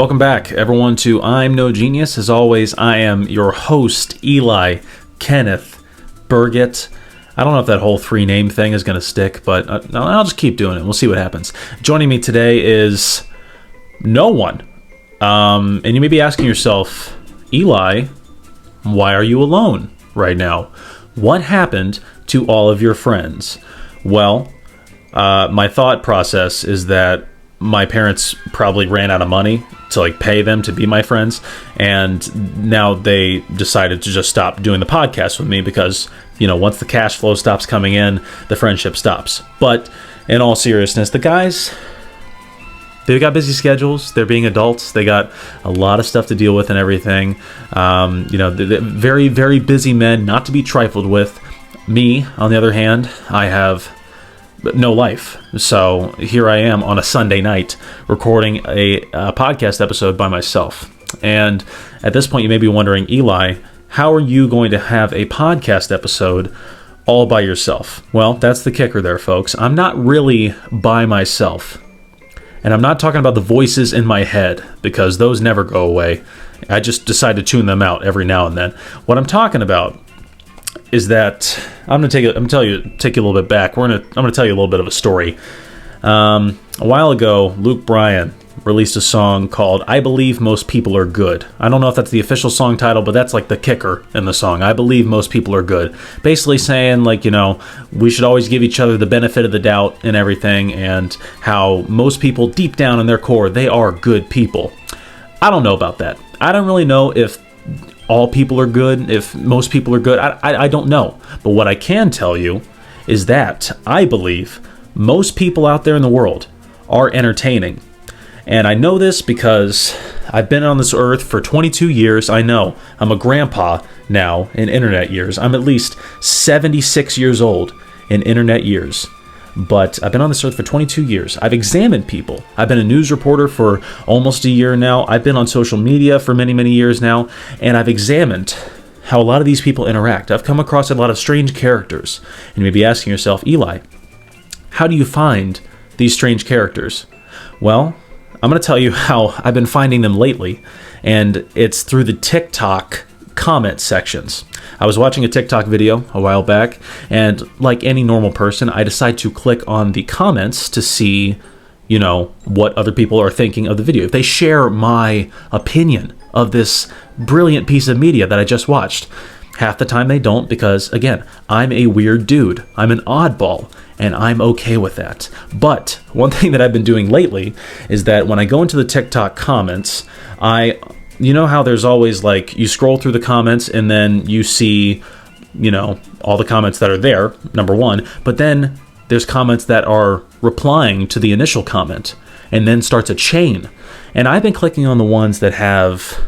Welcome back, everyone, to I'm No Genius. As always, I am your host, Eli Kenneth Burgett. I don't know if that whole three-name thing is going to stick, but I'll just keep doing it. We'll see what happens. Joining me today is no one. And you may be asking yourself, Eli, why are you alone right now? What happened to all of your friends? Well, my thought process is that my parents probably ran out of money to pay them to be my friends, and now they decided to just stop doing the podcast with me because, once the cash flow stops coming in, the friendship stops. But in all seriousness, the guys, they've got busy schedules. They're being adults. They got a lot of stuff to deal with and everything. They're very, very busy men, not to be trifled with. Me, on the other hand, I have no life. So here I am on a Sunday night recording a podcast episode by myself. And at this point, you may be wondering, Eli, how are you going to have a podcast episode all by yourself? Well, that's the kicker there, folks. I'm not really by myself. And I'm not talking about the voices in my head, because those never go away. I just decide to tune them out every now and then. What I'm talking about is that I'm gonna take you a little bit back. I'm gonna tell you a little bit of a story. A while ago, Luke Bryan released a song called "I Believe Most People Are Good." I don't know if that's the official song title, but that's the kicker in the song. I believe most people are good. Basically saying we should always give each other the benefit of the doubt and everything, and how most people deep down in their core, they are good people. I don't know about that. I don't really know if all people are good, if most people are good. I don't know. But what I can tell you is that I believe most people out there in the world are entertaining. And I know this because I've been on this earth for 22 years. I know I'm a grandpa now in internet years. I'm at least 76 years old in internet years. But I've been on this earth for 22 years. I've examined people. I've been a news reporter for almost a year now. I've been on social media for many, many years now. And I've examined how a lot of these people interact. I've come across a lot of strange characters. And you may be asking yourself, Eli, how do you find these strange characters? Well, I'm going to tell you how I've been finding them lately. And it's through the TikTok comment sections. I was watching a TikTok video a while back, and like any normal person, I decide to click on the comments to see, what other people are thinking of the video. If they share my opinion of this brilliant piece of media that I just watched. Half the time they don't, because, again, I'm a weird dude. I'm an oddball, and I'm okay with that. But one thing that I've been doing lately is that when I go into the TikTok comments, you know how there's always you scroll through the comments and then you see, all the comments that are there, number one, but then there's comments that are replying to the initial comment and then starts a chain. And I've been clicking on the ones that have,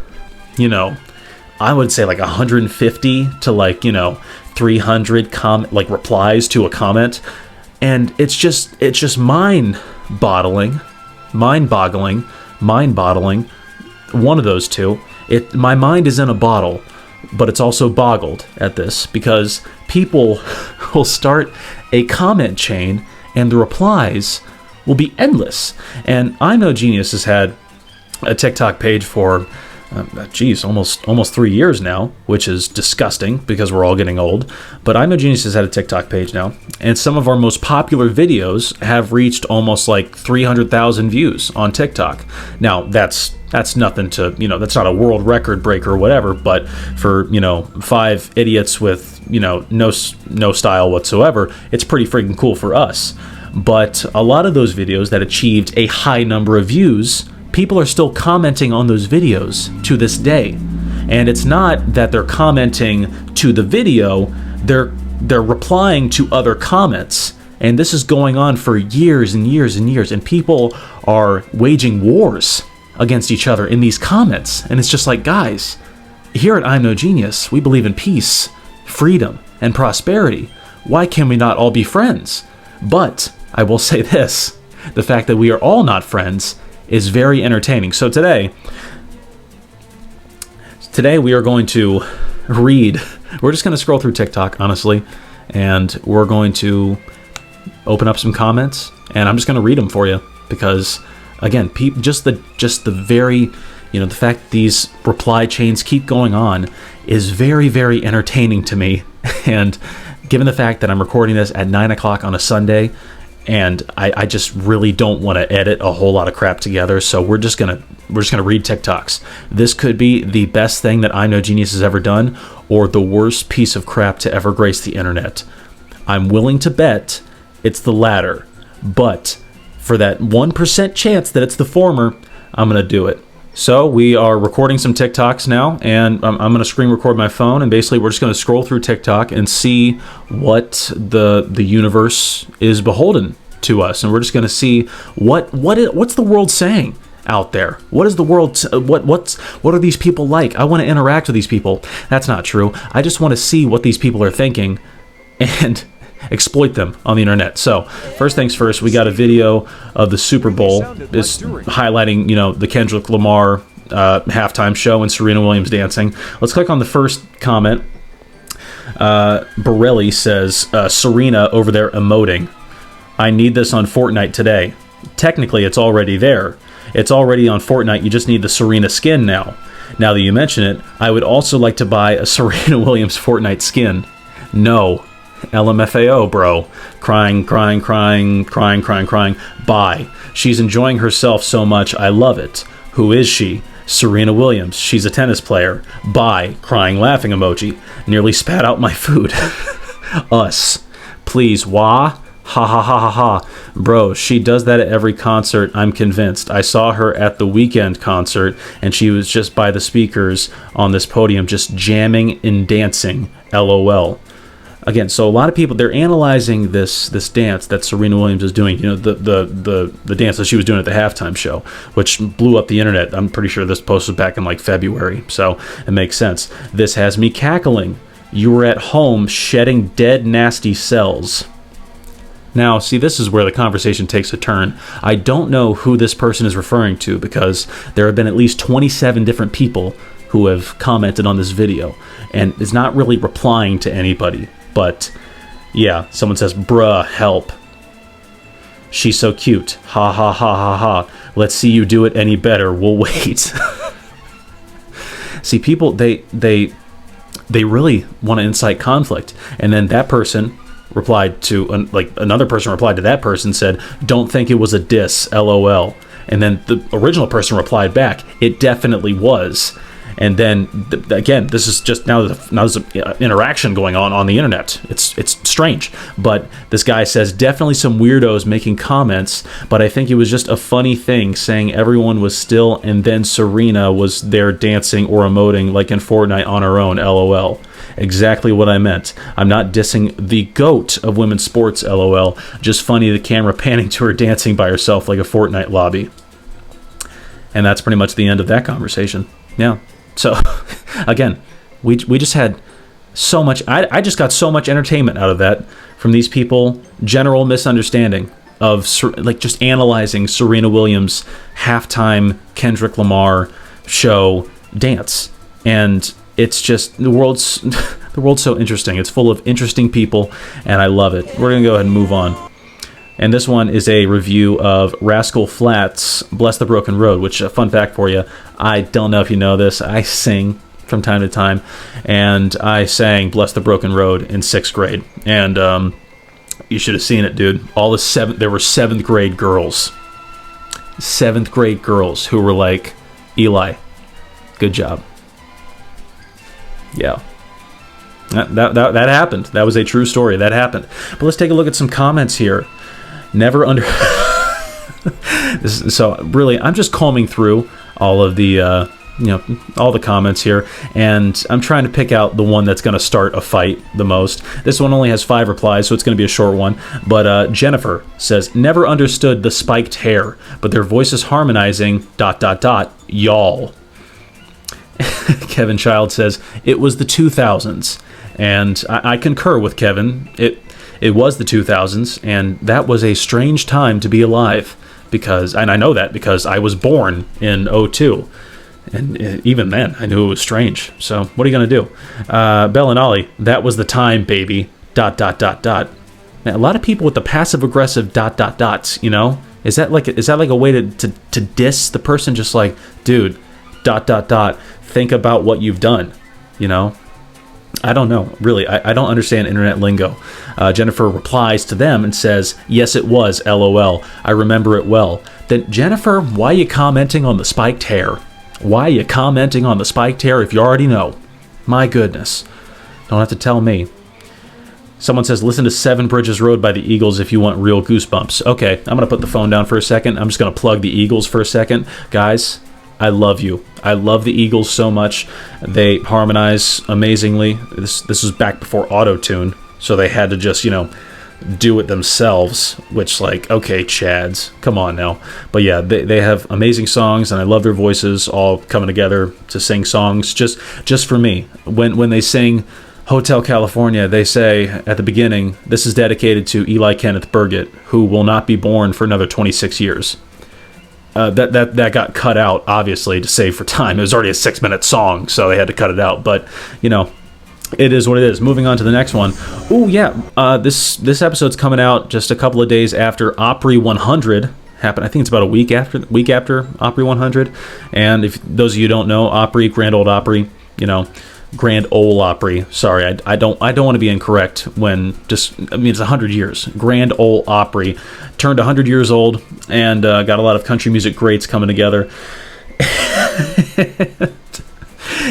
I would say 150 to 300 replies to a comment. And it's just mind-boggling, one of those two. My mind is in a bottle, but it's also boggled at this, because people will start a comment chain and the replies will be endless. And I'm No Genius has had a TikTok page for almost 3 years now, which is disgusting because we're all getting old. But I'm No Genius has had a TikTok page now, and some of our most popular videos have reached almost 300,000 views on TikTok. Now, that's nothing to, that's not a world record breaker or whatever, but for, 5 idiots with, no style whatsoever, it's pretty freaking cool for us. But a lot of those videos that achieved a high number of views, people are still commenting on those videos to this day. And it's not that they're commenting to the video, they're replying to other comments. And this is going on for years and years and years. And people are waging wars against each other in these comments. And it's just guys, here at I'm No Genius, we believe in peace, freedom, and prosperity. Why can we not all be friends? But I will say this, the fact that we are all not friends is very entertaining. So today we are going to read. We're just going to scroll through TikTok, honestly, and we're going to open up some comments, and I'm just going to read them for you because again, just the very, the fact that these reply chains keep going on is very, very entertaining to me. And given the fact that I'm recording this at 9 o'clock on a Sunday, and I just really don't want to edit a whole lot of crap together, so we're just gonna read TikToks. This could be the best thing that I Know Genius has ever done, or the worst piece of crap to ever grace the internet. I'm willing to bet it's the latter, but for that 1% chance that it's the former, I'm gonna do it. So we are recording some TikToks now, and I'm going to screen record my phone, and basically we're just going to scroll through TikTok and see what the universe is beholden to us, and we're just going to see what's the world saying out there. What is the world? What are these people like? I want to interact with these people. That's not true. I just want to see what these people are thinking, and exploit them on the internet. So first things first, we got a video of the Super Bowl. It's highlighting, the Kendrick Lamar halftime show and Serena Williams dancing. Let's click on the first comment. Borelli says, Serena over there emoting. I need this on Fortnite today. Technically, it's already there. It's already on Fortnite. You just need the Serena skin now. Now that you mention it, I would also like to buy a Serena Williams Fortnite skin. No. LMFAO, bro. Crying. Bye. She's enjoying herself so much. I love it. Who is she? Serena Williams. She's a tennis player. Bye. Crying, laughing emoji. Nearly spat out my food. Us. Please. Wah. Ha ha ha ha ha. Bro, she does that at every concert, I'm convinced. I saw her at the Weeknd concert, and she was just by the speakers on this podium just jamming and dancing. LOL. Again, so a lot of people, they're analyzing this dance that Serena Williams is doing, the dance that she was doing at the halftime show, which blew up the internet. I'm pretty sure this post was back in like February, so it makes sense. This has me cackling. You were at home shedding dead, nasty cells. Now, see, this is where the conversation takes a turn. I don't know who this person is referring to, because there have been at least 27 different people who have commented on this video, and is not really replying to anybody. But yeah, someone says, bruh, help. She's so cute. Ha ha ha ha ha. Let's see you do it any better. We'll wait. See, people, they really want to incite conflict. And then that person replied to, another person replied to that person, said, don't think it was a diss, LOL. And then the original person replied back, it definitely was. And then again, this is just now there's an interaction going on the internet. It's strange, but this guy says, definitely some weirdos making comments, but I think it was just a funny thing saying everyone was still, and then Serena was there dancing or emoting like in Fortnite on her own. LOL. Exactly what I meant. I'm not dissing the GOAT of women's sports. LOL. Just funny, the camera panning to her dancing by herself like a Fortnite lobby. And that's pretty much the end of that conversation. Yeah. So, again, we just had so much. I just got so much entertainment out of that from these people. General misunderstanding of just analyzing Serena Williams' halftime Kendrick Lamar show dance, and it's just the world's so interesting. It's full of interesting people, and I love it. We're gonna go ahead and move on. And this one is a review of Rascal Flatts' Bless the Broken Road, which, a fun fact for you, I don't know if you know this, I sing from time to time, and I sang Bless the Broken Road in 6th grade. And you should have seen it, dude. There were 7th grade girls. 7th grade girls who were like, Eli, good job. Yeah. That happened. That was a true story. That happened. But let's take a look at some comments here. Never under... So really, I'm just combing through all of the, all the comments here, and I'm trying to pick out the one that's going to start a fight the most. This one only has 5 replies, so it's going to be a short one. But Jennifer says, never understood the spiked hair, but their voices harmonizing, ... y'all. Kevin Child says, it was the 2000s. And I concur with Kevin. It was the 2000s, and that was a strange time to be alive, and I know that because I was born in 2002, and even then I knew it was strange. So what are you gonna do? Bell and Ollie, that was the time, baby. ... Man, a lot of people with the passive aggressive ... Is that like a way to diss the person? Just like, dude, ... think about what you've done, you know? I don't know, really. I don't understand internet lingo. Jennifer replies to them and says, yes, it was, LOL. I remember it well. Then, Jennifer, why are you commenting on the spiked hair? Why are you commenting on the spiked hair if you already know? My goodness. Don't have to tell me. Someone says, listen to Seven Bridges Road by the Eagles if you want real goosebumps. Okay, I'm going to put the phone down for a second. I'm just going to plug the Eagles for a second. Guys, I love you. I love the Eagles so much. They harmonize amazingly. This was back before auto-tune, so they had to just, do it themselves, which, like, okay, Chads, come on now. But yeah, they have amazing songs, and I love their voices all coming together to sing songs just for me. When they sing Hotel California, they say at the beginning, this is dedicated to Eli Kenneth Burgett, who will not be born for another 26 years. That got cut out, obviously, to save for time. It was already a 6-minute song, so they had to cut it out. But, it is what it is. Moving on to the next one. Oh, yeah. This episode's coming out just a couple of days after Opry 100 happened. I think it's about a week after Opry 100. And if those of you who don't know, Opry, Grand Ole Opry, Grand Ole Opry. Sorry, I don't want to be incorrect when it's 100 years. Grand Ole Opry turned 100 years old and got a lot of country music greats coming together.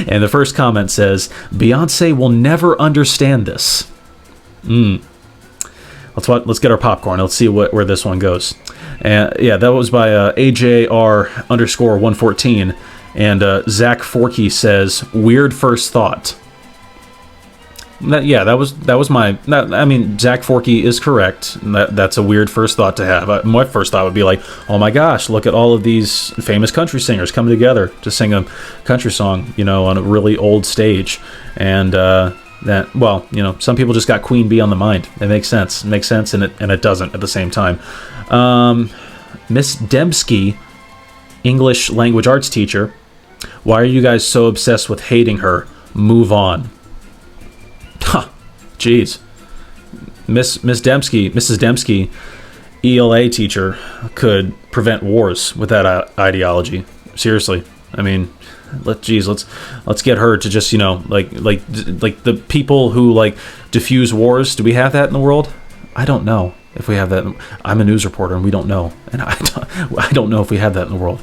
And the first comment says, Beyonce will never understand this. Let's get our popcorn. Let's see where this one goes. And yeah, that was by AJR_114. And Zach Forkey says, weird first thought. That was my... Zach Forkey is correct. That's a weird first thought to have. My first thought would be like, oh my gosh, look at all of these famous country singers coming together to sing a country song, on a really old stage. And some people just got Queen Bee on the mind. It makes sense. It makes sense, and it doesn't at the same time. Miss Dembski, English language arts teacher, why are you guys so obsessed with hating her? Move on. Huh. Jeez. Mrs. Dembski, ELA teacher, could prevent wars with that ideology. Seriously. Let's get her to just, like the people who diffuse wars. Do we have that in the world? I don't know if we have that. I'm a news reporter and we don't know. And I don't know if we have that in the world.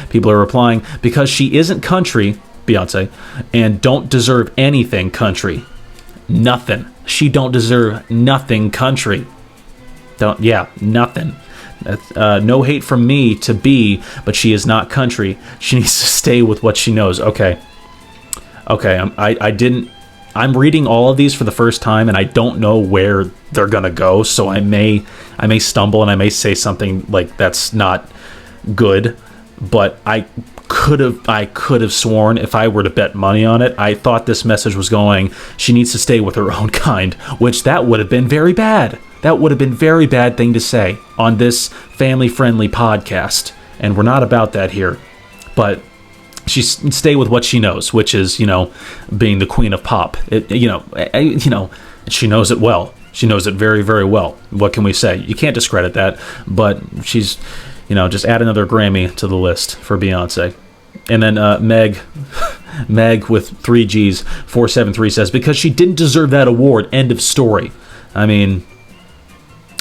People are replying, because she isn't country, Beyonce, and don't deserve anything country. Nothing. She don't deserve nothing country. Nothing. No hate from me to B, but she is not country. She needs to stay with what she knows. Okay. I'm reading all of these for the first time, and I don't know where they're gonna go. So I may stumble and I may say something like that's not good. But I could have sworn, if I were to bet money on it, I thought this message was going, she needs to stay with her own kind, which that would have been very bad. That would have been a very bad thing to say on this family-friendly podcast, and we're not about that here. But she stay with what she knows, which is, being the queen of pop. She knows it well. She knows it very, very well. What can we say? You can't discredit that, but she's... just add another Grammy to the list for Beyonce. And then Meg with 3 Gs, 473 says, because she didn't deserve that award, end of story. I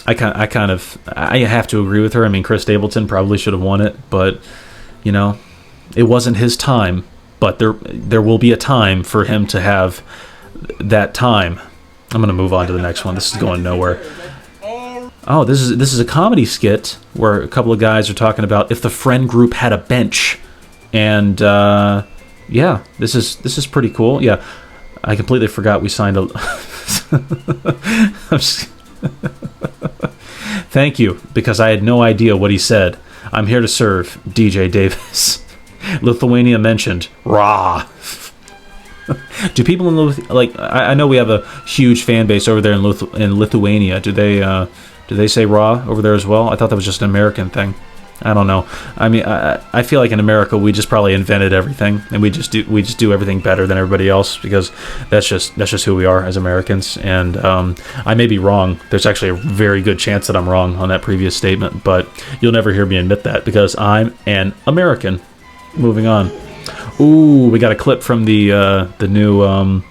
have to agree with her. Chris Stapleton probably should have won it, but, it wasn't his time. But there will be a time for him to have that time. I'm going to move on to the next one. This is going nowhere. Oh, this is a comedy skit where a couple of guys are talking about if the friend group had a bench, and this is pretty cool. Yeah, I completely forgot we signed a. Thank you, because I had no idea what he said. I'm here to serve, DJ Davis. Lithuania mentioned. Rah. Do people in I know we have a huge fan base over there in Lithuania. Do they say raw over there as well? I thought that was just an American thing. I don't know. I mean, I feel like in America we just probably invented everything, and we just do everything better than everybody else because that's just who we are as Americans. And I may be wrong. There's actually a very good chance that I'm wrong on that previous statement, but you'll never hear me admit that because I'm an American. Moving on. Ooh, we got a clip from the new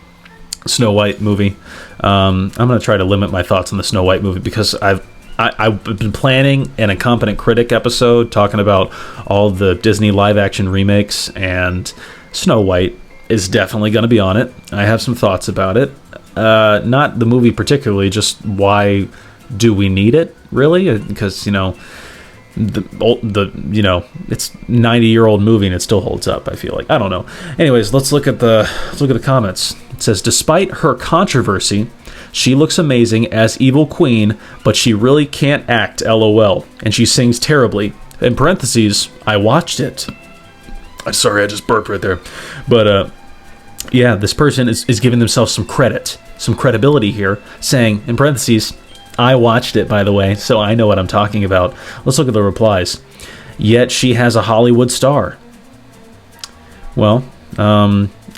Snow White movie. I'm gonna try to limit my thoughts on the Snow White movie because I've been planning an Incompetent Critic episode talking about all the Disney live-action remakes, and Snow White is definitely going to be on it. I have some thoughts about it. Not the movie particularly, just why do we need it, really? Because, you know, it's 90-year-old movie and it still holds up, I feel like. I don't know. Anyways, let's look at the comments. It says, despite her controversy, she looks amazing as Evil Queen, but she really can't act, LOL. And she sings terribly. In parentheses, I watched it. I'm sorry, I just burped right there. But, yeah, this person is giving themselves some credit, some credibility here, saying, in parentheses, I watched it, by the way, so I know what I'm talking about. Let's look at the replies. Yet she has a Hollywood star. Well,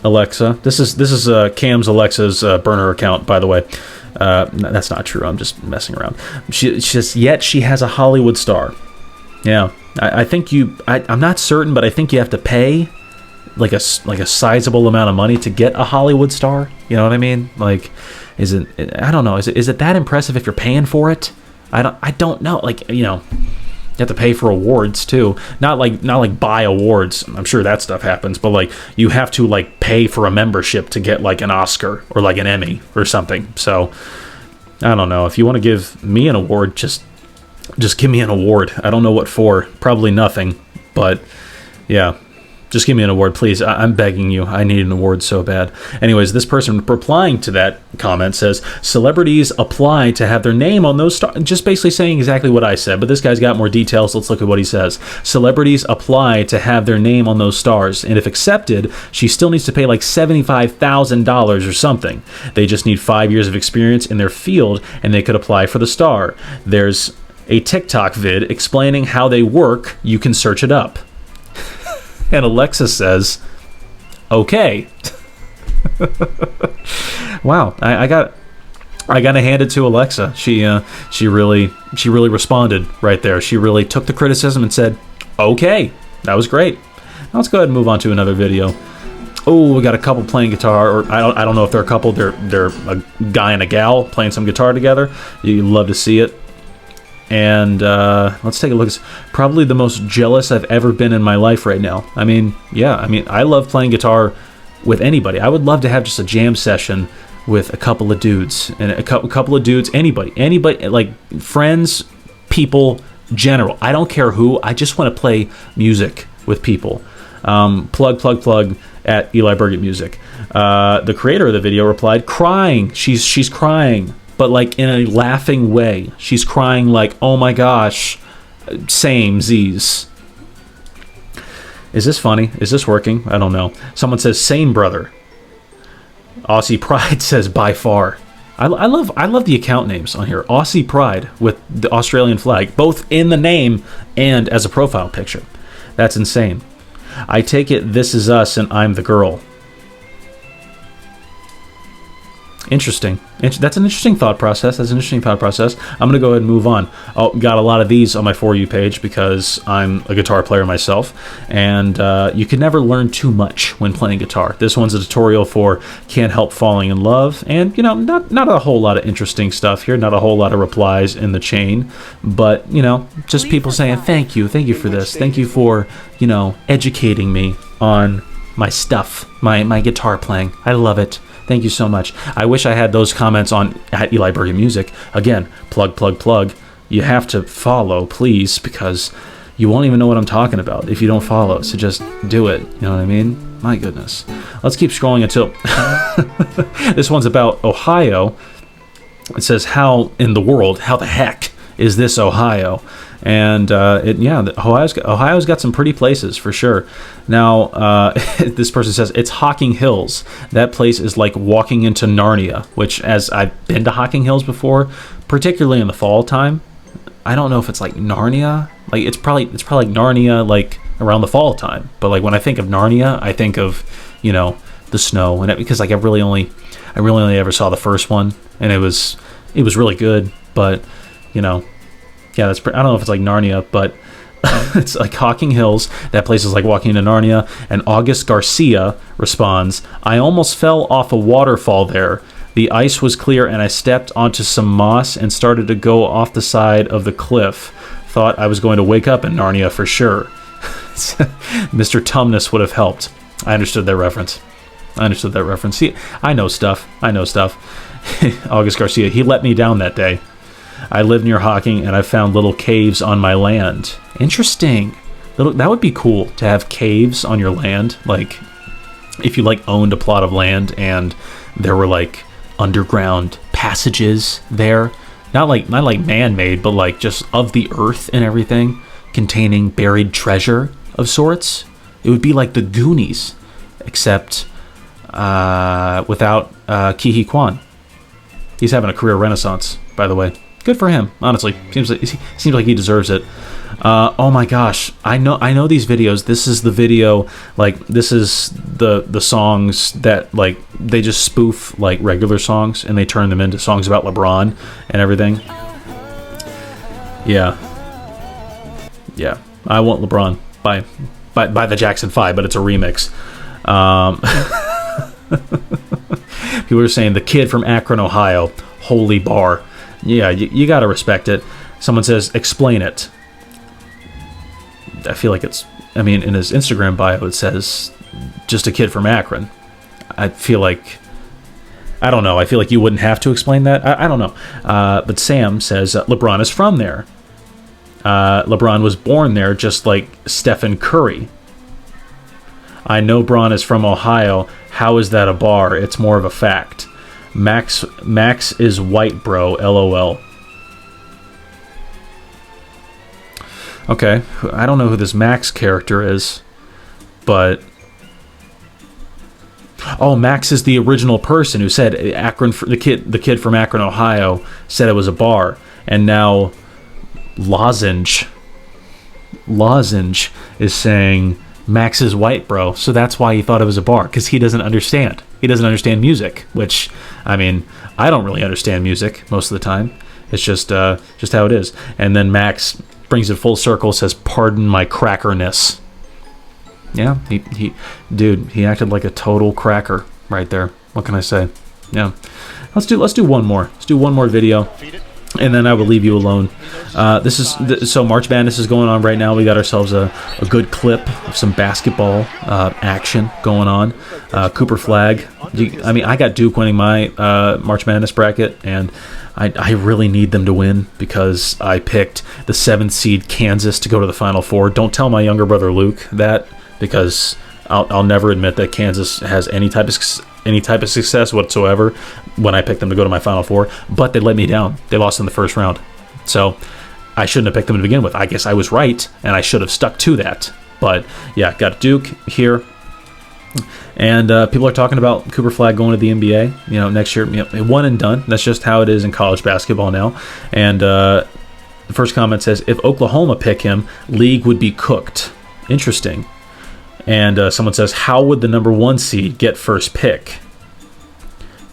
Alexa. This is Cam's Alexa's burner account, by the way. That's not true. I'm just messing around. She says, yet she has a Hollywood star. Yeah, I think I'm not certain, but I think you have to pay like a sizable amount of money to get a Hollywood star. You know what I mean? Like, I don't know. Is it that impressive if you're paying for it? I don't know. Like, you know, you have to pay for awards too. Not like buy awards. I'm sure that stuff happens, but like you have to like pay for a membership to get like an Oscar or like an Emmy or something. So I don't know. If you want to give me an award, just give me an award. I don't know what for. Probably nothing. But yeah. Just give me an award, please. I'm begging you. I need an award so bad. Anyways, this person replying to that comment says, celebrities apply to have their name on those stars. Just basically saying exactly what I said, but this guy's got more details. Let's look at what he says. Celebrities apply to have their name on those stars, and if accepted, she still needs to pay like $75,000 or something. They just need 5 years of experience in their field, and they could apply for the star. There's a TikTok vid explaining how they work. You can search it up. And Alexa says, okay. Wow, I got to hand it to Alexa. She really responded right there. She really took the criticism and said, okay, that was great. Now let's go ahead and move on to another video. Oh, we got a couple playing guitar, or I don't know if they're a couple. They're a guy and a gal playing some guitar together. You love to see it. And let's take a look. It's probably the most jealous I've ever been in my life right now. I mean, yeah, I love playing guitar with anybody. I would love to have just a jam session with a couple of dudes. And a couple of dudes, anybody, like friends, people, general. I don't care who. I just want to play music with people. Plug at Eli Burgett Music. The creator of the video replied, crying. She's crying. But like in a laughing way. She's crying like, oh my gosh, same Z's. Is this funny? Is this working? I don't know. Someone says, same brother. Aussie Pride says, by far. I love the account names on here. Aussie Pride with the Australian flag, both in the name and as a profile picture. That's insane. I take it this is us and I'm the girl. Interesting. That's an interesting thought process. I'm going to go ahead and move on. Oh, got a lot of these on my For You page because I'm a guitar player myself, and you can never learn too much when playing guitar. This one's a tutorial for Can't Help Falling in Love, and you know, not a whole lot of interesting stuff here, not a whole lot of replies in the chain, but you know, just people saying thank you for this, thank you for, you know, educating me on my stuff, my guitar playing. I love it. Thank you so much. I wish I had those comments on at Eli Burgett Music. Again, plug. You have to follow, please, because you won't even know what I'm talking about if you don't follow. So just do it. You know what I mean? My goodness. Let's keep scrolling until this one's about Ohio. It says, how in the world, how the heck is this Ohio? And Ohio's got some pretty places for sure. Now, this person says it's Hocking Hills. That place is like walking into Narnia, which, as I've been to Hocking Hills before, particularly in the fall time. I don't know if it's like Narnia Like it's probably like Narnia, like around the fall time. But like when I think of Narnia, I think of, you know, the snow, and because like I really only ever saw the first one, and it was really good. But you know, yeah, I don't know if it's like Narnia, but it's like Hocking Hills. That place is like walking into Narnia. And August Garcia responds, I almost fell off a waterfall there. The ice was clear and I stepped onto some moss and started to go off the side of the cliff. Thought I was going to wake up in Narnia for sure. Mr. Tumnus would have helped. I understood that reference. See, I know stuff. August Garcia, he let me down that day. I live near Hocking, and I found little caves on my land. Interesting. That would be cool to have caves on your land. Like, if you like owned a plot of land and there were like underground passages there, not like man-made, but like just of the earth and everything, containing buried treasure of sorts. It would be like the Goonies, except without Ke Huy Quan. He's having a career renaissance, by the way. Good for him, honestly. Seems like he deserves it. Oh my gosh, I know these videos. This is the video, like this is the songs that like they just spoof like regular songs and they turn them into songs about LeBron and everything. Yeah. I Want LeBron by the Jackson 5, but it's a remix. People are saying the kid from Akron, Ohio, holy bar. Yeah, you gotta respect it. Someone says, explain it. I feel like in his Instagram bio it says, just a kid from Akron. I feel like you wouldn't have to explain that. I don't know. But Sam says, LeBron is from there. LeBron was born there, just like Stephen Curry. I know Bron is from Ohio. How is that a bar? It's more of a fact. Max is white, bro. LOL. Okay, I don't know who this Max character is, but Max is the original person who said Akron. The kid from Akron, Ohio, said it was a bar, and now Lozenge is saying Max is white, bro. So that's why he thought it was a bar, because he doesn't understand. He doesn't understand music, which, I don't really understand music most of the time. It's just how it is. And then Max brings it full circle, says, pardon my crackerness. Yeah, he acted like a total cracker right there. What can I say? Yeah. Let's do one more. Let's do one more video, and then I will leave you alone. So March Madness is going on right now. We got ourselves a good clip of some basketball action going on. Cooper Flag. I got Duke winning my March Madness bracket, and I really need them to win because I picked the 7th seed Kansas to go to the Final Four. Don't tell my younger brother Luke that, because I'll never admit that Kansas has any type of success whatsoever when I picked them to go to my Final Four. But they let me down. They lost in the first round, so I shouldn't have picked them to begin with. I guess I was right, and I should have stuck to that. But yeah, got Duke here. And people are talking about Cooper Flag going to the NBA, next year. One and done. That's just how it is in college basketball now. And the first comment says, if Oklahoma pick him, league would be cooked. Interesting. And someone says, how would the number 1 seed get first pick?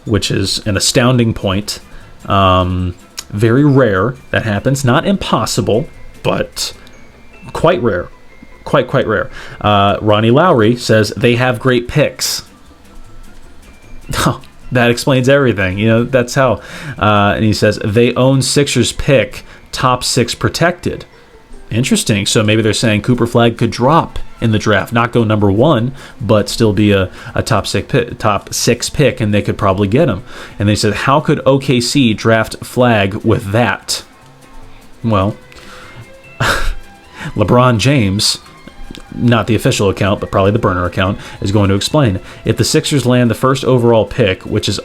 Which is an astounding point. Very rare that happens. Not impossible, but quite rare. Quite rare. Ronnie Lowry says they have great picks. That explains everything. That's how. And he says they own Sixers pick, top 6 protected. Interesting. So maybe they're saying Cooper Flag could drop in the draft, not go number 1, but still be a top 6 pick, and they could probably get him. And they said, how could OKC draft Flag with that? Well, LeBron James, not the official account, but probably the burner account, is going to explain. If the Sixers land the first overall pick, which is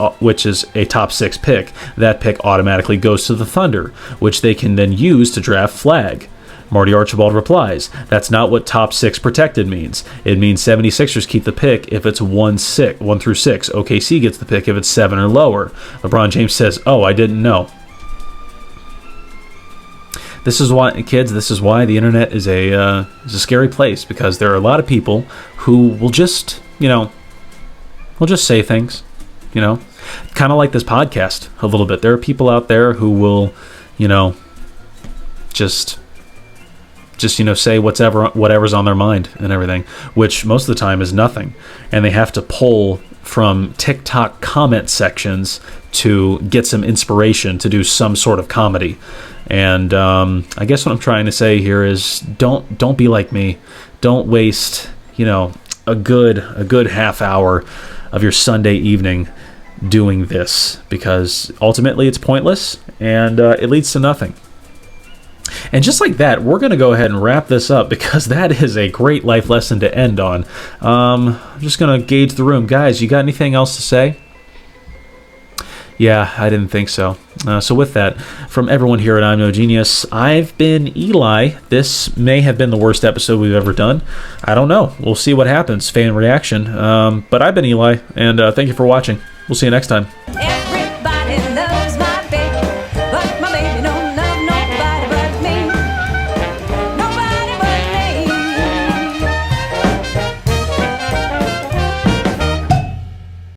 a top 6 pick, that pick automatically goes to the Thunder, which they can then use to draft Flag. Marty Archibald replies, that's not what top 6 protected means. It means 76ers keep the pick if it's 1 through 6. OKC gets the pick if it's 7 or lower. LeBron James says, I didn't know. This is why, kids, this is why the internet is a scary place, because there are a lot of people who will just, will just say things, kind of like this podcast a little bit. There are people out there who will, just say whatever's on their mind and everything, which most of the time is nothing. And they have to pull from TikTok comment sections to get some inspiration to do some sort of comedy. And I guess what I'm trying to say here is don't be like me. Don't waste, a good half hour of your Sunday evening doing this, because ultimately it's pointless and it leads to nothing. And just like that, we're going to go ahead and wrap this up, because that is a great life lesson to end on. I'm just going to gauge the room. Guys, you got anything else to say? Yeah, I didn't think so. So with that, from everyone here at I'm No Genius, I've been Eli. This may have been the worst episode we've ever done. I don't know. We'll see what happens. Fan reaction. But I've been Eli, and thank you for watching. We'll see you next time.